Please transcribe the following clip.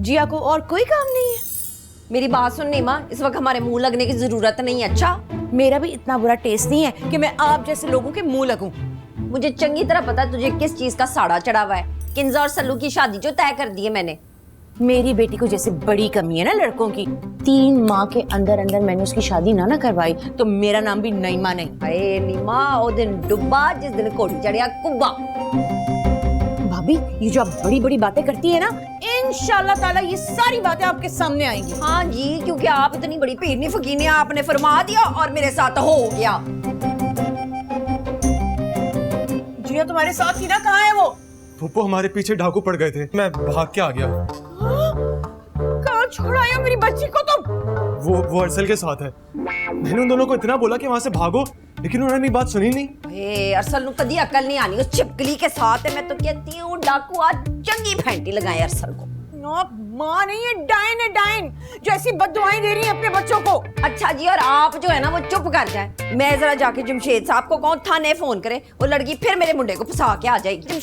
जिया को और कोई काम नहीं है? मेरी बात सुन नीमा, इस वक्त हमारे मुंह लगने की जरूरत नहीं है। अच्छा, मेरा भी इतना बुरा टेस्ट नहीं है कि मैं आप जैसे लोगों के मुंह लगूं। मुझे चंगी तरह पता तुझे किस चीज का साड़ा चढ़ा हुआ है। किंजा और सल्लू की शादी जो तय कर दी है मैंने। मेरी बेटी को जैसे बड़ी कमी है ना लड़कों की, 3 माह के अंदर अंदर मैंने उसकी शादी ना करवाई तो मेरा नाम भी नईमा नहीं। अरे नीमा, वो दिन डुब्बा जिस दिन कोड़ी चढ़िया कुब्बा। भाभी, ये जो आप बड़ी बड़ी बातें करती है ना, इंशाल्लाह ताला ये सारी बातें आपके सामने आएंगी। हाँ जी, क्योंकि आप इतनी बड़ी पीरनी फकीनी आपने फरमा दिया और मेरे साथ हो गया। जिया तुम्हारे साथ ही ना, कहाँ है वो? फूफो हमारे पीछे डाकू पड़ गए थे, मैं भाग के आ गया। कहाँ छोड़ आए हो मेरी बच्ची को तुम? वो अरसल के साथ है। मैंने उन दोनों को इतना बोला कि वहां से भागो, लेकिन उन्होंने मेरी बात सुनी नहीं। ए, अरसल नु कदी अकल नहीं आनी, उस छिपकली के साथ है। मैं तो कहती हूँ डाकू आज चंगी फेंटी लगाए अरसल को। माँ नहीं है, डायन है, डायन जो ऐसी बद्दुआएं दे रही है अपने बच्चों को। अच्छा जी, और आप जो है ना वो चुप कर जाए। मैं जरा जाके जमशेद साहब को कहूँ थाने फोन करे, वो लड़की फिर मेरे मुंडे को फंसा के आ जाएगी।